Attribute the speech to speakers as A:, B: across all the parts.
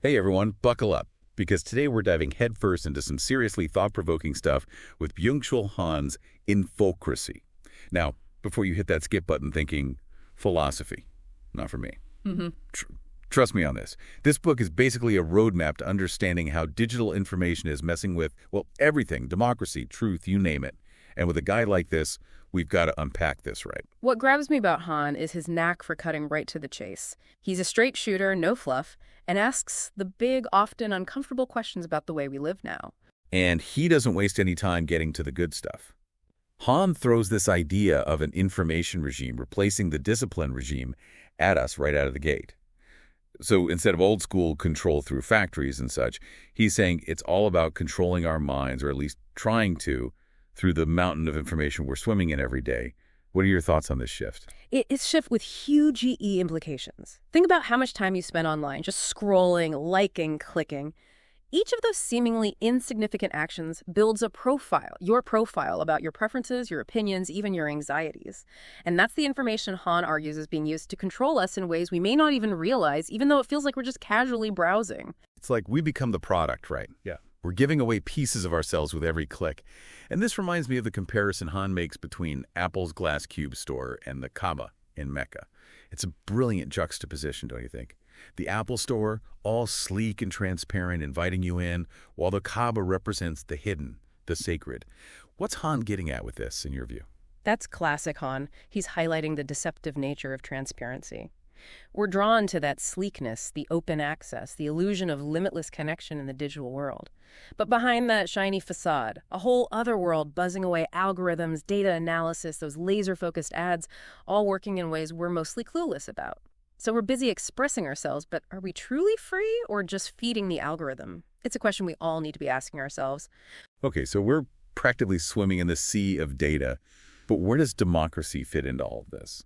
A: Hey everyone, buckle up, because today we're diving headfirst into some seriously thought-provoking stuff with Byung-Chul Han's Infocracy. Now, before you hit that skip button thinking, philosophy, not for me.
B: Mm-hmm.
A: Trust me on this. This book is basically a roadmap to understanding how digital information is messing with, well, everything, democracy, truth, you name it. And with a guy like this, we've got to unpack this right.
B: What grabs me about Han is his knack for cutting right to the chase. He's a straight shooter, no fluff, and asks the big, often uncomfortable questions about the way we live now.
A: And he doesn't waste any time getting to the good stuff. Han throws this idea of an information regime replacing the discipline regime at us right out of the gate. So instead of old school control through factories and such, he's saying it's all about controlling our minds, or at least trying to, through the mountain of information we're swimming in every day. What are your thoughts on this shift?
B: It's a shift with huge EE implications. Think about how much time you spend online, just scrolling, liking, clicking. Each of those seemingly insignificant actions builds a profile, your profile about your preferences, your opinions, even your anxieties. And that's the information Han argues is being used to control us in ways we may not even realize, even though it feels like we're just casually browsing.
A: It's like we become the product, right?
C: Yeah.
A: We're giving away pieces of ourselves with every click. And this reminds me of the comparison Han makes between Apple's Glass Cube store and the Kaaba in Mecca. It's a brilliant juxtaposition, don't you think? The Apple store, all sleek and transparent, inviting you in, while the Kaaba represents the hidden, the sacred. What's Han getting at with this, in your view?
B: That's classic Han. He's highlighting the deceptive nature of transparency. We're drawn to that sleekness, the open access, the illusion of limitless connection in the digital world. But behind that shiny facade, a whole other world buzzing away algorithms, data analysis, those laser-focused ads, all working in ways we're mostly clueless about. So we're busy expressing ourselves, but are we truly free or just feeding the algorithm? It's a question we all need to be asking ourselves.
A: Okay, so we're practically swimming in the sea of data, but where does democracy fit into all of this?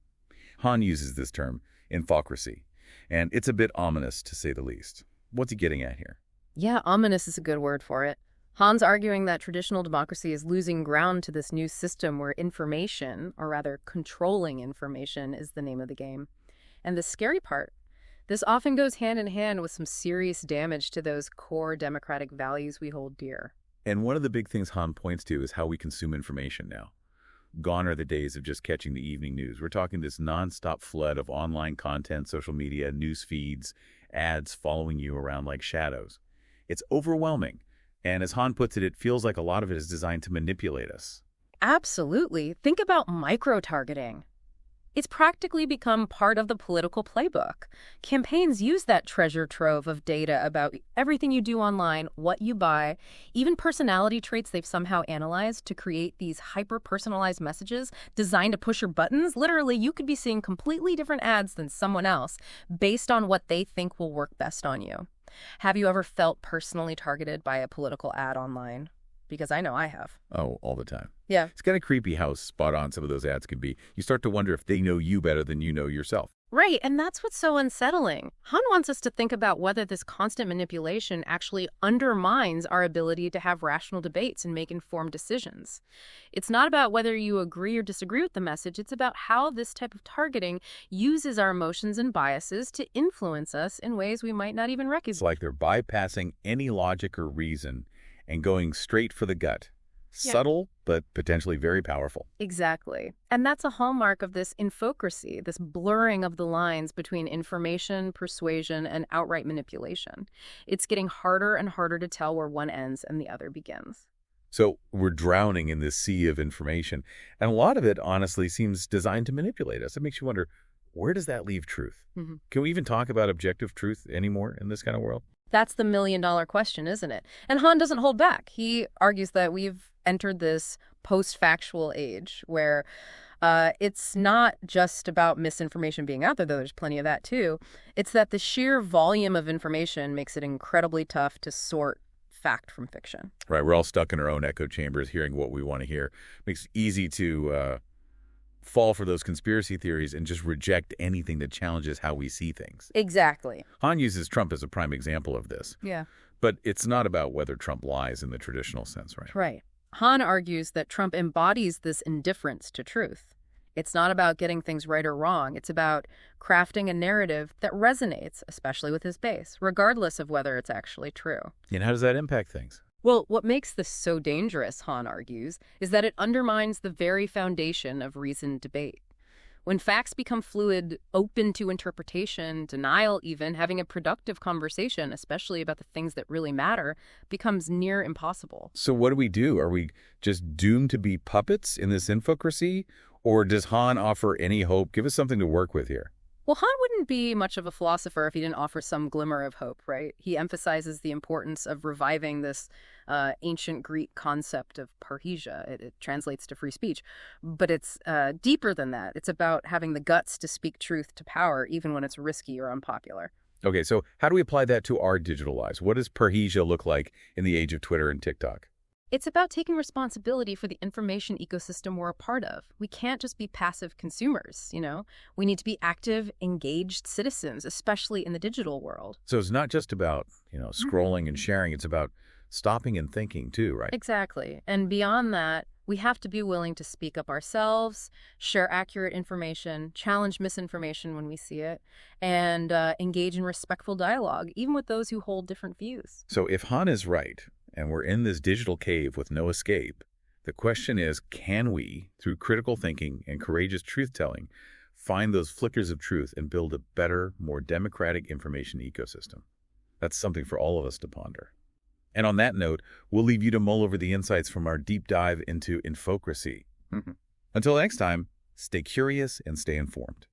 A: Han uses this term, Infocracy, and it's a bit ominous to say the least. What's he getting at here?
B: Yeah, ominous is a good word for it. Han's arguing that traditional democracy is losing ground to this new system where information, or rather controlling information, is the name of the game. And the scary part, this often goes hand in hand with some serious damage to those core democratic values we hold dear.
A: And one of the big things Han points to is how we consume information now. Gone are the days of just catching the evening news. We're talking this nonstop flood of online content, social media, news feeds, ads following you around like shadows. It's overwhelming. And as Han puts it, it feels like a lot of it is designed to manipulate us.
B: Absolutely. Think about micro-targeting. It's practically become part of the political playbook. Campaigns use that treasure trove of data about everything you do online, what you buy, even personality traits they've somehow analyzed to create these hyper-personalized messages designed to push your buttons. Literally, you could be seeing completely different ads than someone else based on what they think will work best on you. Have you ever felt personally targeted by a political ad online? Because I know I have.
A: Oh, all the time.
B: Yeah.
A: It's kind of creepy how spot on some of those ads can be. You start to wonder if they know you better than you know yourself.
B: Right, and that's what's so unsettling. Han wants us to think about whether this constant manipulation actually undermines our ability to have rational debates and make informed decisions. It's not about whether you agree or disagree with the message, it's about how this type of targeting uses our emotions and biases to influence us in ways we might not even recognize.
A: It's like they're bypassing any logic or reason and going straight for the gut.
B: Yeah.
A: Subtle, but potentially very powerful.
B: Exactly. And that's a hallmark of this infocracy, this blurring of the lines between information, persuasion, and outright manipulation. It's getting harder and harder to tell where one ends and the other begins.
A: So we're drowning in this sea of information, and a lot of it, honestly, seems designed to manipulate us. It makes you wonder, where does that leave truth?
B: Mm-hmm.
A: Can we even talk about objective truth anymore in this kind of world?
B: That's the million-dollar question, isn't it? And Han doesn't hold back. He argues that we've entered this post-factual age where it's not just about misinformation being out there, though there's plenty of that too. It's that the sheer volume of information makes it incredibly tough to sort fact from fiction.
A: Right, we're all stuck in our own echo chambers hearing what we want to hear. Makes it easy to fall for those conspiracy theories and just reject anything that challenges how we see things.
B: Exactly.
A: Han uses Trump as a prime example of this.
B: Yeah.
A: But it's not about whether Trump lies in the traditional sense, right?
B: Right. Han argues that Trump embodies this indifference to truth. It's not about getting things right or wrong. It's about crafting a narrative that resonates, especially with his base, regardless of whether it's actually true.
A: And how does that impact things?
B: Well, what makes this so dangerous, Han argues, is that it undermines the very foundation of reasoned debate. When facts become fluid, open to interpretation, denial even, having a productive conversation, especially about the things that really matter, becomes near impossible.
A: So what do we do? Are we just doomed to be puppets in this infocracy? Or does Han offer any hope? Give us something to work with here.
B: Well, Han wouldn't be much of a philosopher if he didn't offer some glimmer of hope, right? He emphasizes the importance of reviving this ancient Greek concept of parrhesia. It translates to free speech. But it's deeper than that. It's about having the guts to speak truth to power, even when it's risky or unpopular.
A: Okay, so how do we apply that to our digital lives? What does parrhesia look like in the age of Twitter and TikTok?
B: It's about taking responsibility for the information ecosystem we're a part of. We can't just be passive consumers, you know? We need to be active, engaged citizens, especially in the digital world.
A: So it's not just about, scrolling and sharing. It's about stopping and thinking too, right?
B: Exactly. And beyond that, we have to be willing to speak up ourselves, share accurate information, challenge misinformation when we see it, and engage in respectful dialogue, even with those who hold different views.
A: So if Han is right, and we're in this digital cave with no escape, the question is, can we, through critical thinking and courageous truth-telling, find those flickers of truth and build a better, more democratic information ecosystem? That's something for all of us to ponder. And on that note, we'll leave you to mull over the insights from our deep dive into Infocracy. Until next time, stay curious and stay informed.